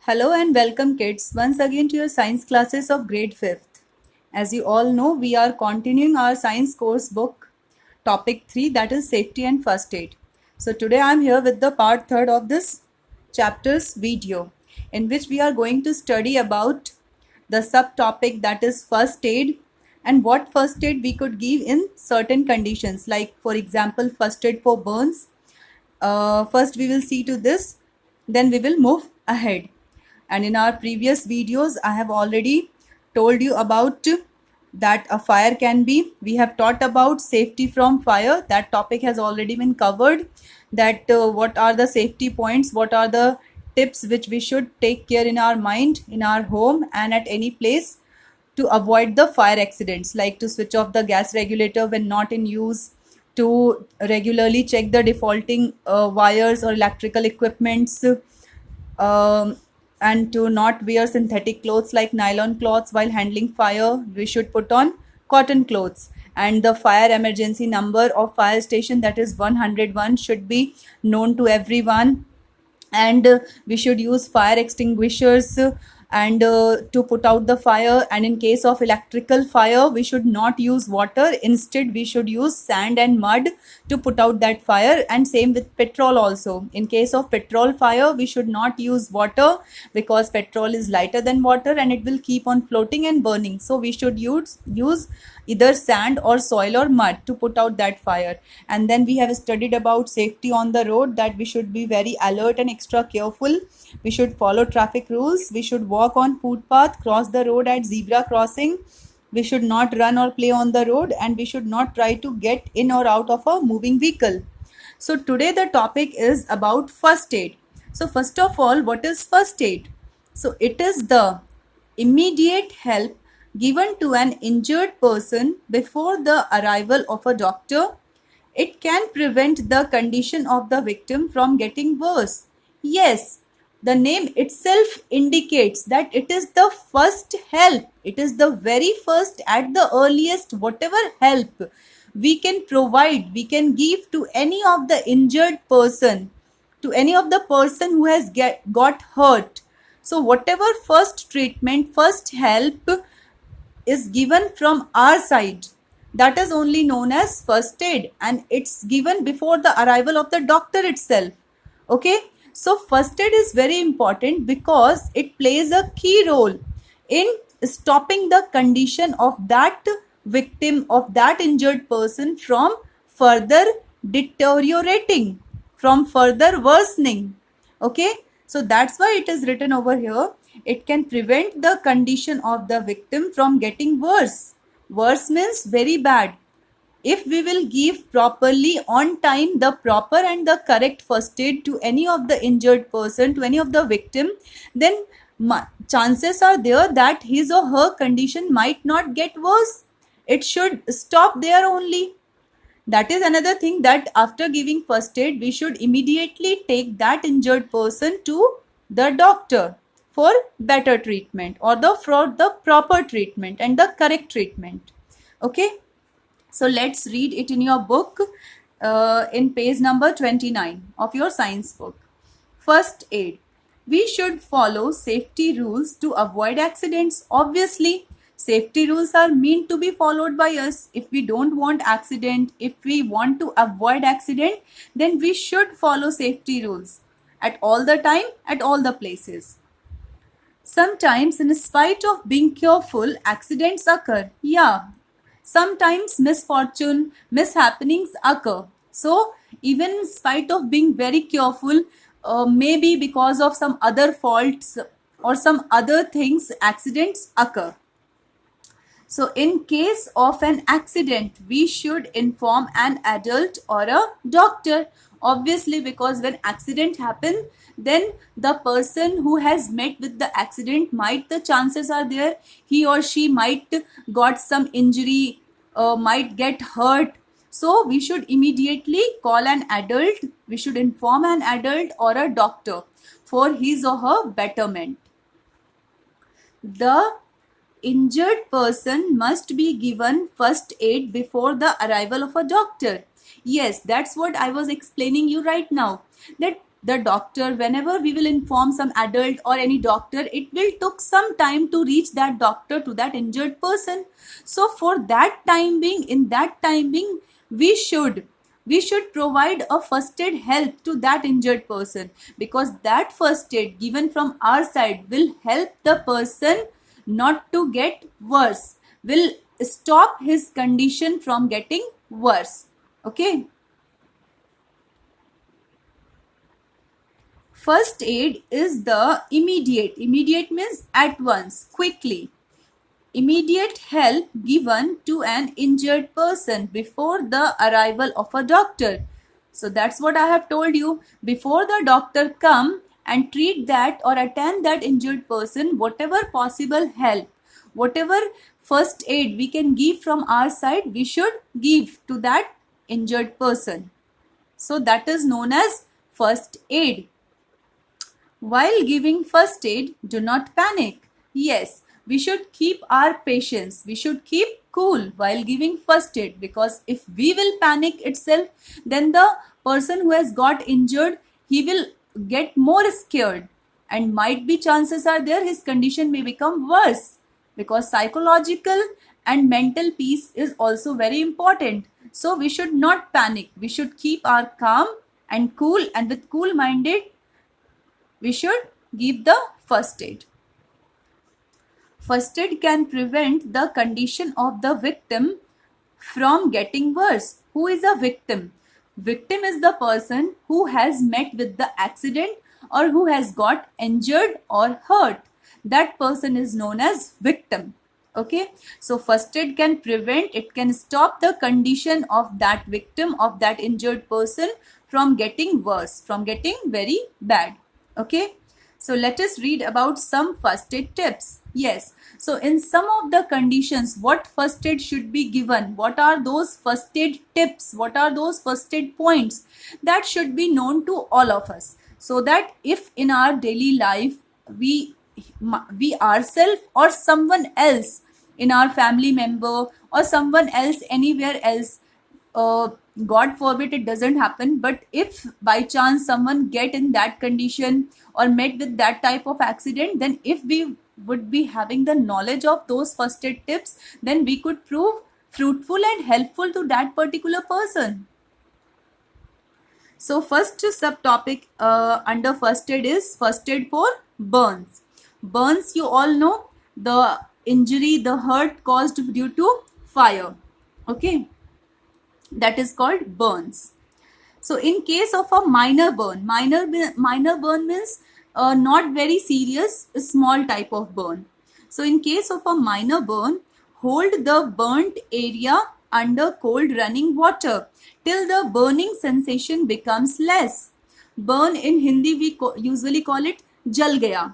Hello and welcome kids once again to your science classes of grade 5th. As you all know, we are continuing our science course book topic 3, that is safety and first aid. So today I am here with the part 3rd of this chapter's video, in which we are going to study about the subtopic, that is first aid, and what first aid we could give in certain conditions, like for example first aid for burns. First we will see to this, then we will move ahead. And in our previous videos I have already told you about that a fire can be, we have taught about safety from fire, that topic has already been covered, that what are the safety points, what are the tips which we should take care in our mind, in our home and at any place to avoid the fire accidents, like to switch off the gas regulator when not in use, to regularly check the defaulting wires or electrical equipments, um, and to not wear synthetic clothes like nylon cloths while handling fire. We should put on cotton clothes, and the fire emergency number of fire station, that is 101, should be known to everyone. And we should use fire extinguishers and to put out the fire. And in case of electrical fire, we should not use water, instead we should use sand and mud to put out that fire. And same with petrol also. In case of petrol fire, we should not use water, because petrol is lighter than water and it will keep on floating and burning. So we should use either sand or soil or mud to put out that fire. And then we have studied about safety on the road, that we should be very alert and extra careful. We should follow traffic rules, we should walk on footpath, cross the road at zebra crossing, we should not run or play on the road, and we should not try to get in or out of a moving vehicle. So today the topic is about first aid. So first of all, what is first aid? So it is the immediate help given to an injured person before the arrival of a doctor. It can prevent the condition of the victim from getting worse. Yes, the name itself indicates that it is the first help. It is the very first, at the earliest, whatever help we can provide, we can give to any of the injured person, to any of the person who has got hurt. So whatever first treatment, first help is given from our side, that is only known as first aid, and it's given before the arrival of the doctor itself. Okay, so first aid is very important because it plays a key role in stopping the condition of that victim, of that injured person, from further deteriorating, from further worsening. Okay, so that's why it is written over here. It can prevent the condition of the victim from getting worse. Worse means very bad. If we will give properly, on time, the proper and the correct first aid to any of the injured person, to any of the victim, then chances are there that his or her condition might not get worse. It should stop there only. That is another thing, that after giving first aid, we should immediately take that injured person to the doctor for better treatment, or for the proper treatment and the correct treatment. Okay, so let's read it in your book, in page number 29 of your science book. First aid. We should follow safety rules to avoid accidents. Obviously, safety rules are meant to be followed by us. If we don't want accident, if we want to avoid accident, then we should follow safety rules at all the time, at all the places. Sometimes, in spite of being careful, accidents occur. Yeah, sometimes misfortune, mishappenings occur. So, even in spite of being very careful, maybe because of some other faults or some other things, accidents occur. So, in case of an accident, we should inform an adult or a doctor. Obviously, because when accident happen, then the person who has met with the accident, might, the chances are there, he or she might got some injury, might get hurt. So we should immediately call an adult, we should inform an adult or a doctor for his or her betterment. The injured person must be given first aid before the arrival of a doctor. Yes, that's what I was explaining you right now. That the doctor, whenever we will inform some adult or any doctor, it will took some time to reach that doctor to that injured person. So for that time being, in that time being, we should provide a first aid help to that injured person, because that first aid given from our side will help the person not to get worse, will stop his condition from getting worse. Okay. First aid is the immediate means at once, quickly, immediate help given to an injured person before the arrival of a doctor. So that's what I have told you. Before the doctor come and treat that or attend that injured person, whatever possible help, whatever first aid we can give from our side, we should give to that injured person. So that is known as first aid. While giving first aid, do not panic. Yes, we should keep our patience. We should keep cool while giving first aid, because if we will panic itself, then the person who has got injured, he will get more scared, and might be chances are there his condition may become worse, because psychological and mental peace is also very important. So we should not panic. We should keep our calm and cool, and with cool minded we should give the first aid. First aid can prevent the condition of the victim from getting worse. Who is a victim? Victim is the person who has met with the accident or who has got injured or hurt. That person is known as victim. Okay, so first aid can prevent, it can stop the condition of that victim, of that injured person, from getting worse, from getting very bad. Okay, so let us read about some first aid tips. Yes, so in some of the conditions, what first aid should be given, what are those first aid tips, what are those first aid points, that should be known to all of us, so that if in our daily life we ourselves or someone else in our family member or someone else anywhere else, God forbid it doesn't happen, but if by chance someone get in that condition or met with that type of accident, then if we would be having the knowledge of those first aid tips, then we could prove fruitful and helpful to that particular person. So first subtopic under first aid is first aid for burns. Burns, you all know, the injury, the hurt caused due to fire. Okay, that is called burns. So in case of a minor burn, minor burn means not very serious, small type of burn. So in case of a minor burn, hold the burnt area under cold running water till the burning sensation becomes less. Burn in Hindi we usually call it जल गया,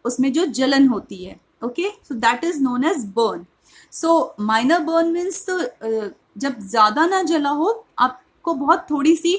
उसमें जो जलन होती है. Okay, so that is known as burn. So minor burn means जब ज्यादा ना जला हो, आपको बहुत थोड़ी सी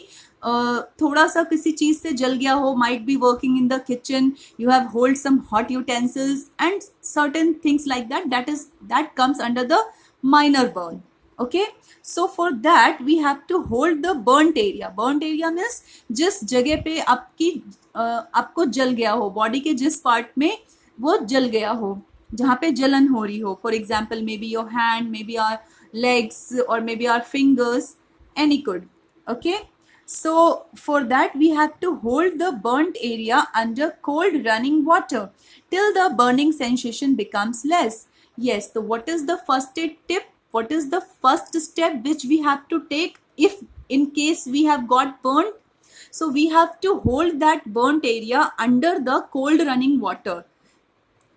थोड़ा सा किसी चीज से जल गया हो, might be working in the kitchen, you have hold some hot utensils and certain things like that comes under the minor burn. Okay, so for that we have to hold the burnt area. Burnt area means जिस जगह पे आपको जल गया हो, body के जिस part में वो जल गया हो, जहाँ पे जलन हो रही हो. For example maybe your hand, maybe our legs, or maybe our fingers, any could. Okay, so for that we have to hold the burnt area under cold running water till the burning sensation becomes less. Yes, so what is the first aid tip? What is the first step which we have to take if in case we have got burnt? So we have to hold that burnt area under the cold running water.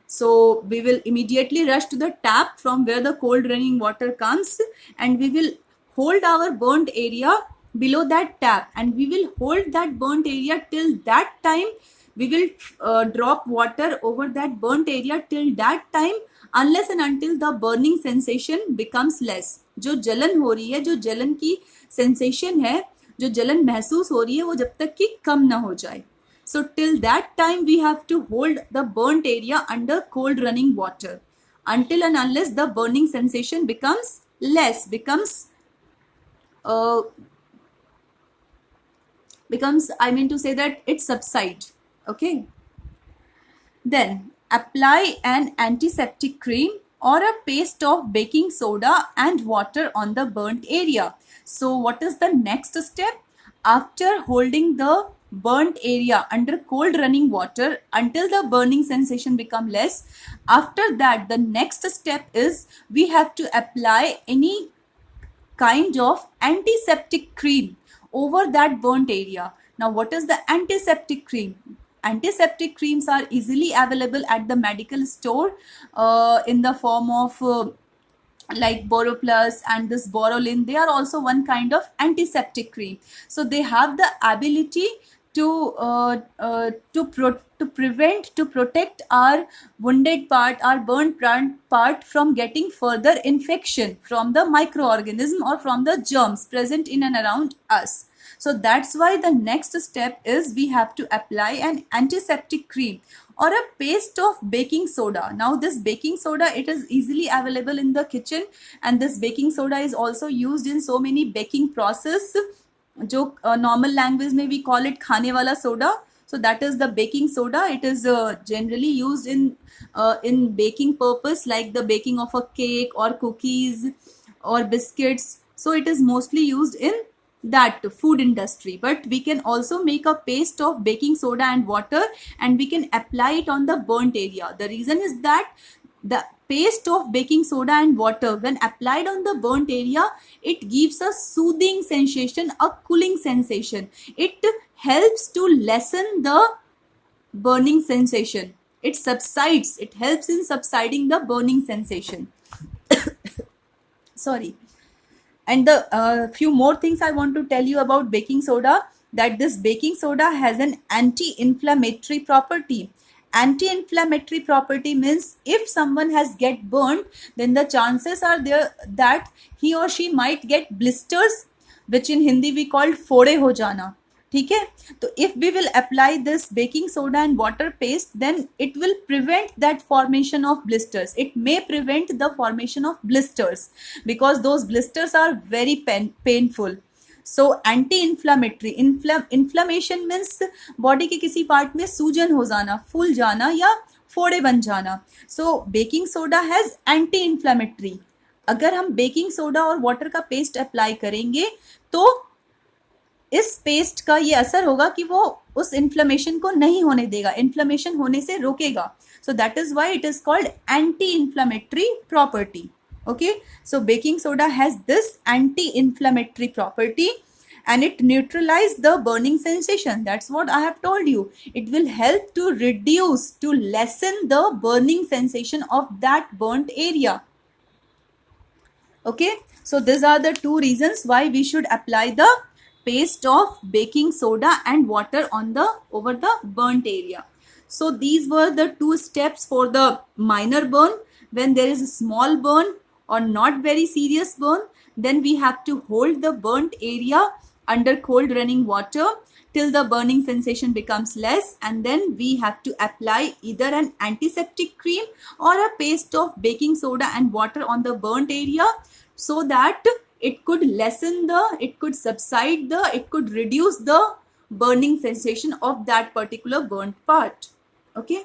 So we will immediately rush to the tap from where the cold running water comes, and we will hold our burnt area below that tap, and we will hold that burnt area till that time. We will drop water over that burnt area till that time, unless and until the burning sensation becomes less. जो जलन हो रही है, जो जलन की sensation है, जो जलन महसूस हो रही है, वो जब तक कि कम ना हो जाए. So till that time we have to hold the burnt area under cold running water until and unless the burning sensation becomes less, becomes becomes, I mean to say that it subsides. Okay. Then apply an antiseptic cream or a paste of baking soda and water on the burnt area. So what is the next step? After holding the burnt area under cold running water until the burning sensation become less, after that the next step is we have to apply any kind of antiseptic cream over that burnt area. Now, what is the antiseptic cream? Antiseptic creams are easily available at the medical store in the form of like Boroplus and this Borolin. They are also one kind of antiseptic cream. So they have the ability to prevent, to protect our wounded part, our burnt part from getting further infection from the microorganism or from the germs present in and around us. So that's why the next step is we have to apply an antiseptic cream or a paste of baking soda. Now this baking soda, it is easily available in the kitchen, and this baking soda is also used in so many baking process, जो normal language में we call it खाने वाला soda. So that is the baking soda. It is generally used in baking purpose, like the baking of a cake or cookies or biscuits. So it is mostly used in that food industry. But we can also make a paste of baking soda and water, and we can apply it on the burnt area. The reason is that the paste of baking soda and water, when applied on the burnt area, it gives a soothing sensation, a cooling sensation. It helps to lessen the burning sensation. It subsides, it helps in subsiding the burning sensation. Sorry. And the few more things I want to tell you about baking soda, that this baking soda has an anti-inflammatory property. Anti-inflammatory property means if someone has get burnt, then the chances are there that he or she might get blisters, which in Hindi we call फोड़े हो जाना. ठीक है. तो if we will apply this baking soda and water paste, then it will prevent that formation of blisters. It may prevent the formation of blisters because those blisters are very painful. So anti-inflammatory, inflammation means body के किसी part में सूजन हो जाना, फूल जाना या फोड़े बन जाना. So baking soda has anti-inflammatory. अगर हम बेकिंग सोडा और वाटर का पेस्ट अप्लाई करेंगे तो इस पेस्ट का ये असर होगा कि वो उस इन्फ्लेमेशन को नहीं होने देगा, इन्फ्लेमेशन होने से रोकेगा. सो that is why it is called anti inflammatory property. Okay, so baking soda has this anti-inflammatory property and it neutralizes the burning sensation. That's what I have told you. It will help to reduce, to lessen the burning sensation of that burnt area. Okay, so these are the two reasons why we should apply the paste of baking soda and water on the over the burnt area. So these were the two steps for the minor burn. When there is a small burn or not very serious burn, then we have to hold the burnt area under cold running water till the burning sensation becomes less, and then we have to apply either an antiseptic cream or a paste of baking soda and water on the burnt area so that it could lessen the, it could subside the, it could reduce the burning sensation of that particular burnt part. Okay,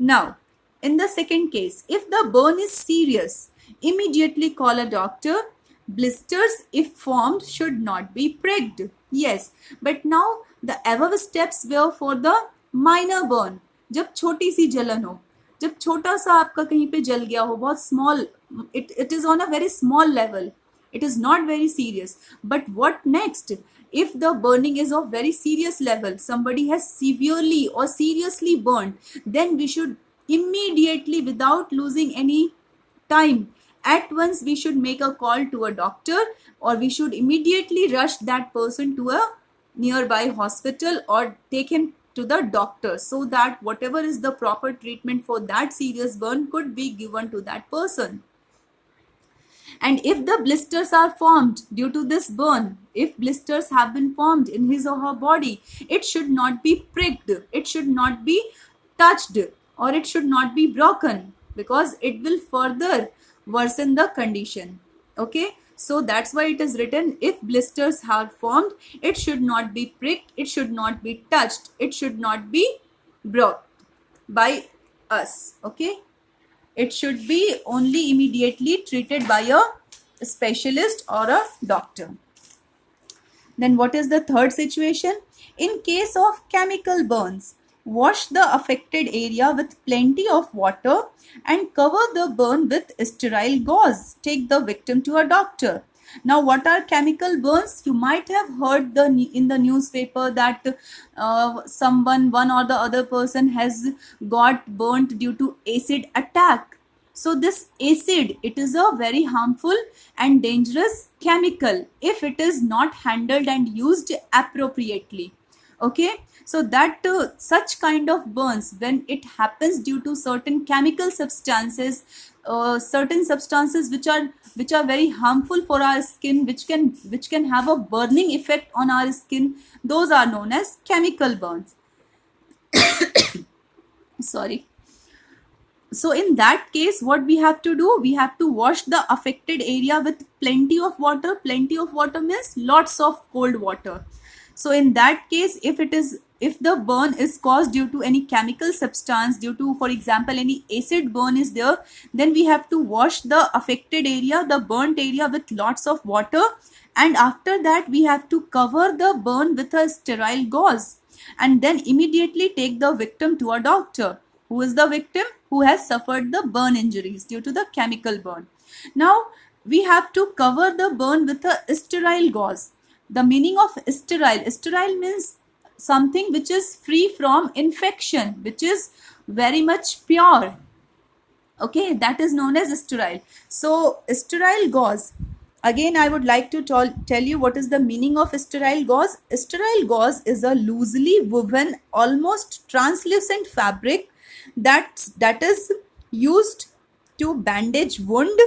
now in the second case, if the burn is serious, immediately call a doctor. Blisters, if formed, should not be pricked. Yes, but now the above steps were for the minor burn. जब छोटी सी जलन हो, जब छोटा सा आपका कहीं पे जल गया हो, बहुत small, it is on a very small level. It is not very serious. But what next? If the burning is of very serious level, somebody has severely or seriously burned, then we should immediately, without losing any time, at once we should make a call to a doctor, or we should immediately rush that person to a nearby hospital or take him to the doctor so that whatever is the proper treatment for that serious burn could be given to that person. And if the blisters are formed due to this burn, if blisters have been formed in his or her body, it should not be pricked, it should not be touched, or it should not be broken, because it will further worsen the condition. Okay, So that's why it is written, if blisters are formed, it should not be pricked, it should not be touched, it should not be brought by us. Okay, it should be only immediately treated by a specialist or a doctor. Then what is the third situation? In case of chemical burns, wash the affected area with plenty of water and cover the burn with sterile gauze. Take the victim to a doctor. Now, what are chemical burns? You might have heard in the newspaper that one or the other person has got burnt due to acid attack. So this acid, it is a very harmful and dangerous chemical if it is not handled and used appropriately. Okay, so that such kind of burns, when it happens due to certain chemical substances, certain substances which are very harmful for our skin, which can have a burning effect on our skin, those are known as chemical burns. Sorry. So in that case, what we have to do, we have to wash the affected area with plenty of water. Plenty of water means lots of cold water. So in that case, if the burn is caused due to any chemical substance, due to, for example, any acid burn is there, then we have to wash the affected area, the burnt area, with lots of water, and after that we have to cover the burn with a sterile gauze, and then immediately take the victim to a doctor. Who is the victim? Who has suffered the burn injuries due to the chemical burn. Now, we have to cover the burn with a sterile gauze. The meaning of sterile means something which is free from infection, which is very much pure. Okay, that is known as sterile. So, sterile gauze. Again, I would like to tell you what is the meaning of sterile gauze. Sterile gauze is a loosely woven, almost translucent fabric that is used to bandage wound.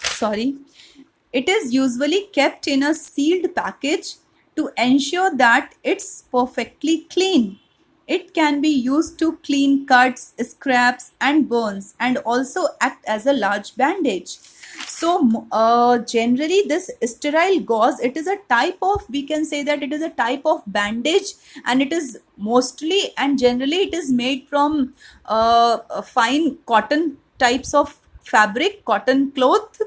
Sorry. It is usually kept in a sealed package to ensure that it's perfectly clean. It can be used to clean cuts, scrapes, and burns, and also act as a large bandage. So, generally, this sterile gauze, it is a type of, we can say that it is a type of bandage, and it is mostly and generally it is made from fine cotton types of fabric, cotton cloth,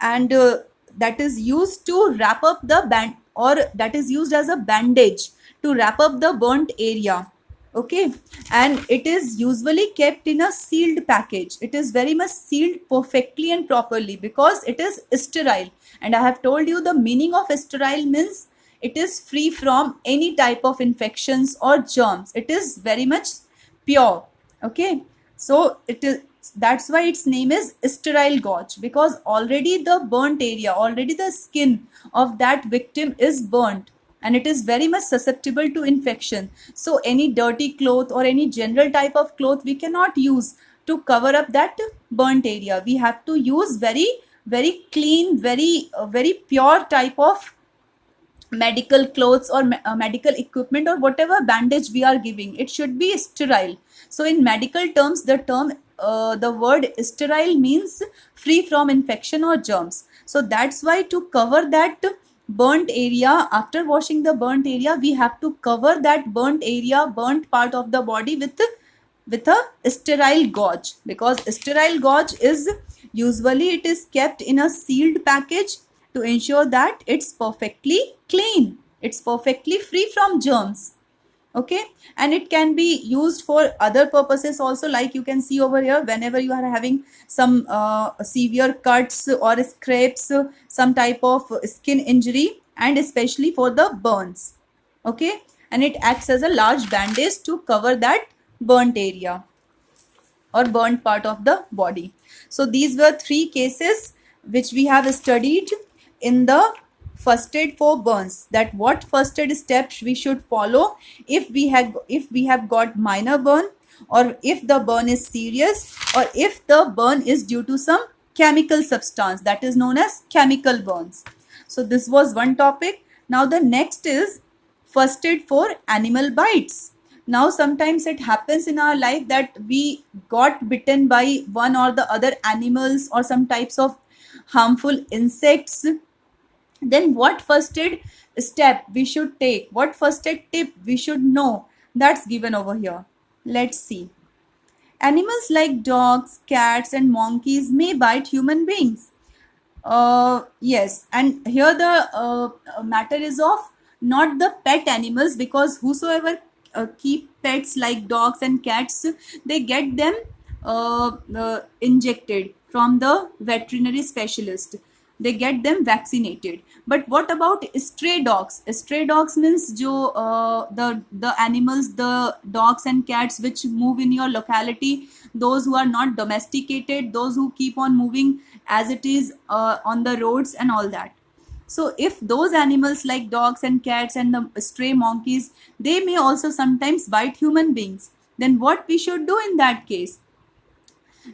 and that is used to wrap up the band, or that is used as a bandage to wrap up the burnt area. Okay, and it is usually kept in a sealed package. It is very much sealed perfectly and properly because it is sterile, and I have told you the meaning of sterile means it is free from any type of infections or germs. It is very much pure. Okay, so it is, that's why its name is sterile gauze, because already the burnt area, already the skin of that victim is burnt, and it is very much susceptible to infection. So any dirty cloth or any general type of cloth we cannot use to cover up that burnt area. We have to use very clean, very pure type of medical clothes or medical equipment, or whatever bandage we are giving. It should be sterile. So in medical terms, the word sterile means free from infection or germs. So that's why to cover that burnt area, after washing the burnt area, we have to cover that burnt area, burnt part of the body with a sterile gauze, because sterile gauze is usually it is kept in a sealed package to ensure that it's perfectly clean, it's perfectly free from germs. Okay, and it can be used for other purposes also, like you can see over here, whenever you are having some severe cuts or scrapes, some type of skin injury, and especially for the burns. Okay, and it acts as a large bandage to cover that burnt area or burnt part of the body. So these were three cases which we have studied in the first aid for burns, that what first aid steps we should follow if we have got minor burn, or if the burn is serious, or if the burn is due to some chemical substance, that is known as chemical burns. So this was one topic. Now the next is first aid for animal bites. Now sometimes it happens in our life that we got bitten by one or the other animals or some types of harmful insects. Then what first aid step we should take, what first aid tip we should know, that's given over here. Let's see. Animals like dogs, cats and monkeys may bite human beings. Yes, and here the matter is of not the pet animals, because whosoever keep pets like dogs and cats, they get them injected from the veterinary specialist. They get them vaccinated. But what about stray dogs? Stray dogs means the animals, the dogs and cats which move in your locality, those who are not domesticated, those who keep on moving as it is on the roads and all that. So if those animals like dogs and cats and the stray monkeys, they may also sometimes bite human beings, then what we should do in that case?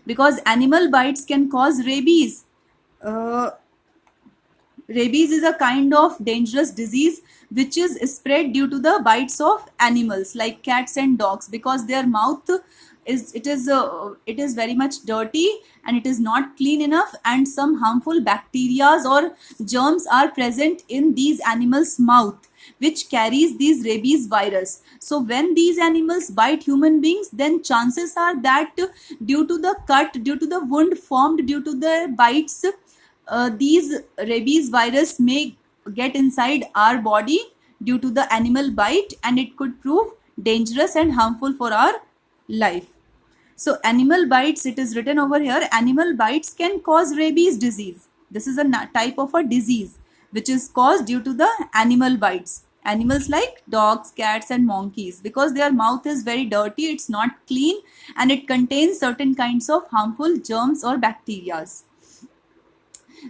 Because animal bites can cause rabies. uh, Rabies is a kind of dangerous disease which is spread due to the bites of animals like cats and dogs, because their mouth is very much dirty and it is not clean enough, and some harmful bacteria or germs are present in these animals mouth which carries these rabies virus. So when these animals bite human beings, then chances are that due to the cut, due to the wound formed due to the bites, these rabies virus may get inside our body due to the animal bite, and it could prove dangerous and harmful for our life. So animal bites, it is written over here, animal bites can cause rabies disease. This is a type of a disease which is caused due to the animal bites. Animals like dogs, cats and monkeys, because their mouth is very dirty, it's not clean, and it contains certain kinds of harmful germs or bacteria.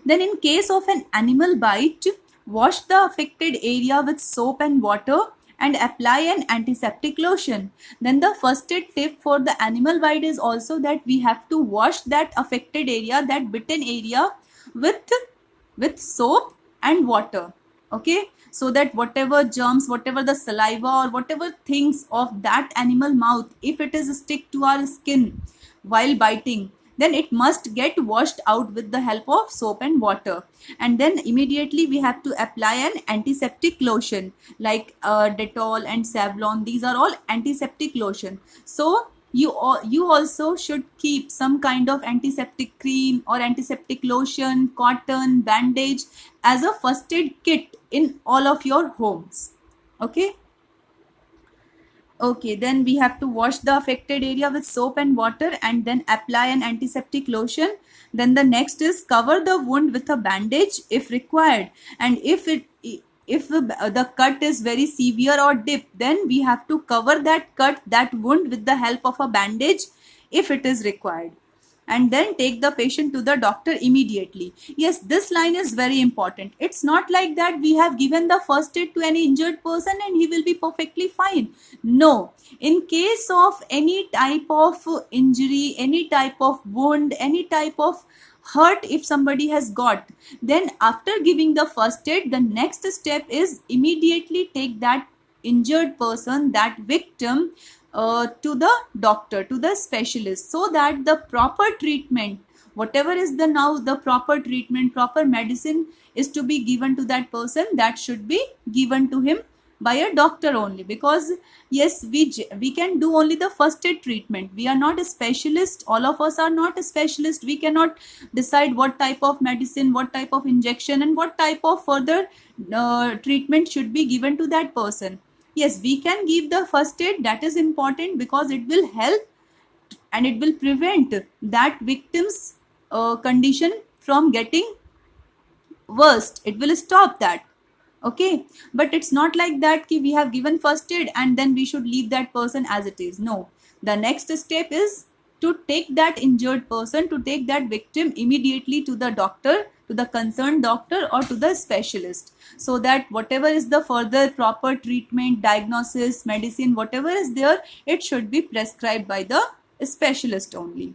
Then in case of an animal bite, wash the affected area with soap and water and apply an antiseptic lotion. Then the first aid tip for the animal bite is also that we have to wash that affected area, that bitten area, with soap and water. Okay, so that whatever germs, whatever the saliva or whatever things of that animal mouth, if it is stick to our skin while biting, then it must get washed out with the help of soap and water. And then immediately we have to apply an antiseptic lotion like Dettol and Savlon. These are all antiseptic lotion. So you also should keep some kind of antiseptic cream or antiseptic lotion, cotton, bandage as a first aid kit in all of your homes. Okay. Okay, then we have to wash the affected area with soap and water and then apply an antiseptic lotion. Then the next is cover the wound with a bandage if required. And if the cut is very severe or deep, then we have to cover that cut, that wound with the help of a bandage if it is required, and then take the patient to the doctor immediately. Yes, this line is very important. It's not like that we have given the first aid to any injured person and he will be perfectly fine. No, in case of any type of injury, any type of wound, any type of hurt, if somebody has got, then after giving the first aid, the next step is immediately take that injured person, that victim, to the doctor, to the specialist, so that the proper treatment, whatever is the now the proper treatment, proper medicine is to be given to that person, that should be given to him by a doctor only. Because yes, we can do only the first aid treatment. We are not a specialist, all of us are not a specialist. We cannot decide what type of medicine, what type of injection and what type of further treatment should be given to that person. Yes, we can give the first aid, that is important, because it will help and it will prevent that victim's condition from getting worst. It will stop that. Okay, but it's not like that ki we have given first aid and then we should leave that person as it is. No, the next step is to take that injured person, to take that victim immediately to the doctor, to the concerned doctor or to the specialist, so that whatever is the further proper treatment, diagnosis, medicine, whatever is there, it should be prescribed by the specialist only.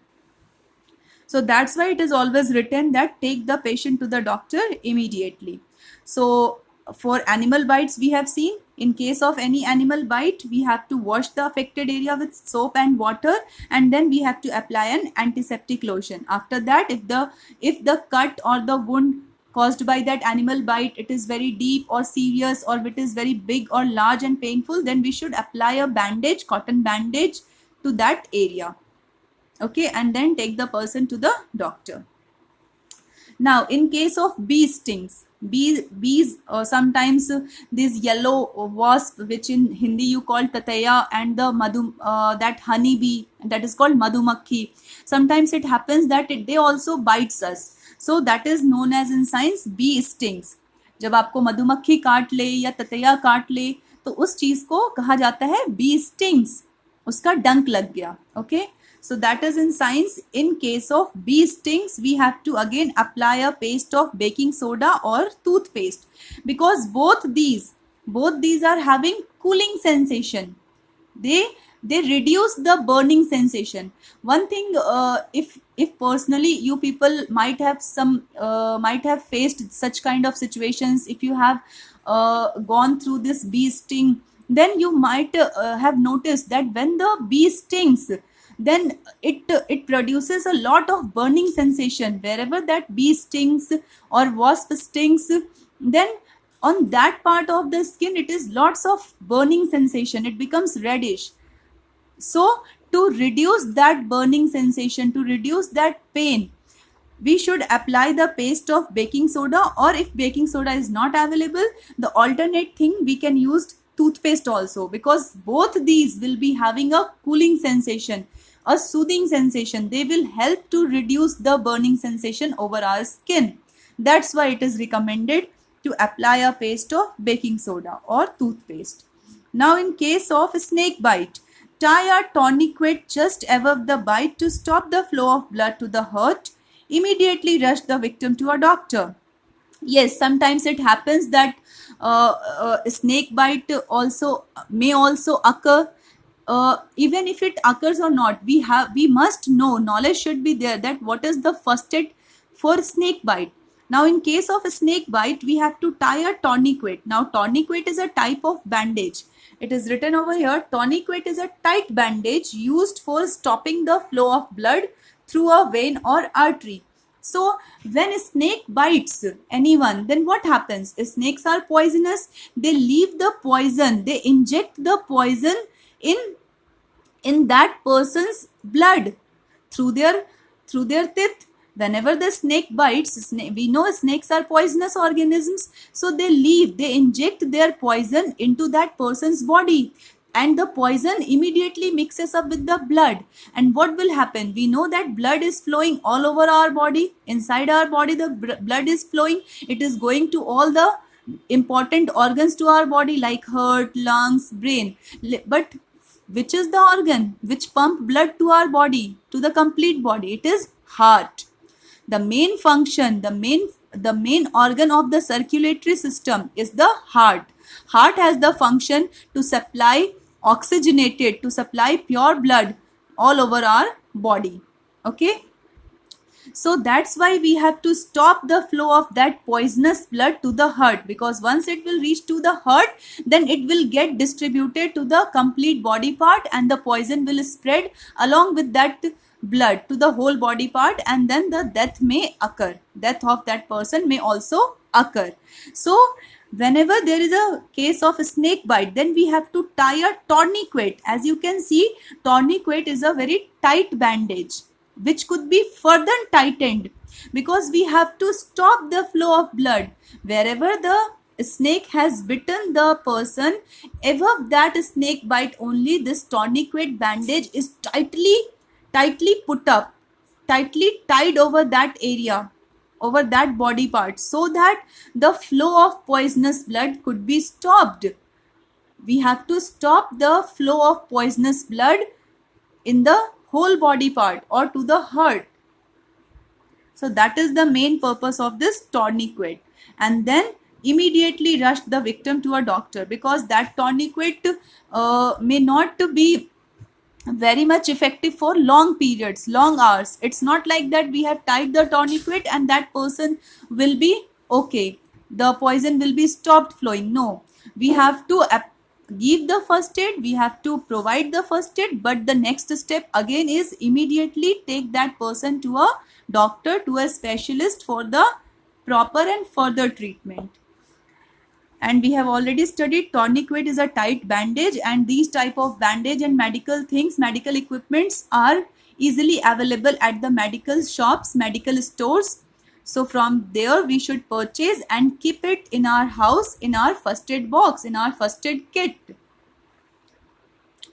So that's why it is always written that take the patient to the doctor immediately. So for animal bites we have seen, In case of any animal bite, we have to wash the affected area with soap and water, and then we have to apply an antiseptic lotion. After that, if the cut or the wound caused by that animal bite, it is very deep or serious, or it is very big or large and painful, then we should apply a bandage, cotton bandage, to that area. Okay, and then take the person to the doctor. Now, in case of bee stings, bees sometimes this yellow wasp, which in Hindi you call tataya, and the that honey bee that is called madhumakhi. Sometimes it happens that they also bites us. So that is known as in science bee stings. जब आपको मधुमक्खी काट ले या ततैया काट ले, तो उस चीज को कहा जाता है बी स्टिंग्स, उसका डंक लग गया. Okay, so that is in science. In case of bee stings, we have to again apply a paste of baking soda or toothpaste, because both these are having cooling sensation. They reduce the burning sensation. One thing, if personally you people might have faced such kind of situations, if you have gone through this bee sting, then you might have noticed that when the bee stings, then it produces a lot of burning sensation wherever that bee stings or wasp stings. Then on that part of the skin, it is lots of burning sensation, it becomes reddish. So to reduce that burning sensation, to reduce that pain, we should apply the paste of baking soda, or if baking soda is not available, the alternate thing we can use toothpaste also, because both these will be having a cooling sensation, a soothing sensation. They will help to reduce the burning sensation over our skin. That's why it is recommended to apply a paste of baking soda or toothpaste. Now, in case of snake bite, tie a tourniquet just above the bite to stop the flow of blood to the heart. Immediately rush the victim to a doctor. Yes, sometimes it happens that snake bite may also occur. Even if it occurs or not, we must know, knowledge should be there, that what is the first aid for snake bite. Now, in case of a snake bite, we have to tie a tourniquet. Now, tourniquet is a type of bandage. It is written over here, tourniquet is a tight bandage used for stopping the flow of blood through a vein or artery. So when a snake bites anyone, then what happens? Snakes are poisonous. They leave the poison, they inject the poison in that person's blood through their teeth. Whenever the snake bites, we know snakes are poisonous organisms, so they inject their poison into that person's body, and the poison immediately mixes up with the blood. And what will happen? We know that blood is flowing all over our body. Inside our body, the blood is flowing. It is going to all the important organs to our body, like heart, lungs, brain. But which is the organ which pump blood to our body, to the complete body? It is heart. The main function, the main organ of the circulatory system is the heart. Heart has the function to supply to supply pure blood all over our body. Okay, so that's why we have to stop the flow of that poisonous blood to the heart, because once it will reach to the heart, then it will get distributed to the complete body part, and the poison will spread along with that blood to the whole body part, and then the death of that person may also occur. So whenever there is a case of a snake bite, then we have to tie a tourniquet. As you can see, tourniquet is a very tight bandage which could be further tightened, because we have to stop the flow of blood. Wherever the snake has bitten the person, above that snake bite only, this tourniquet bandage is tightly put up, tightly tied over that area, over that body part, so that the flow of poisonous blood could be stopped. We have to stop the flow of poisonous blood in the whole body part or to the heart. So that is the main purpose of this tourniquet. And then immediately rush the victim to a doctor, because that tourniquet may not be very much effective for long periods, long hours. It's not like that we have tied the tourniquet and that person will be okay, the poison will be stopped flowing. No, We have to give the first aid, we have to provide the first aid, but the next step again is immediately take that person to a doctor, to a specialist for the proper and further treatment. And we have already studied tourniquet is a tight bandage, and these type of bandage and medical things, medical equipments are easily available at the medical shops, medical stores. So from there we should purchase and keep it in our house, in our first aid box, in our first aid kit,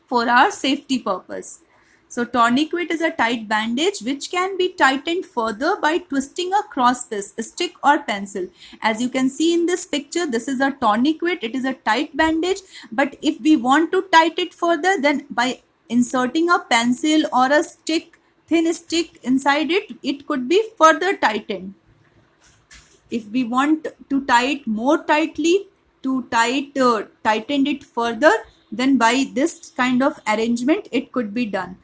for our safety purpose. So tourniquet is a tight bandage which can be tightened further by twisting a crosspiece, stick or pencil. As you can see in this picture, this is a tourniquet, it is a tight bandage, but if we want to tighten it further, then by inserting a pencil or a stick, thin stick inside it, it could be further tightened. If we want to tie it more tightly, to tighten it further, then by this kind of arrangement it could be done.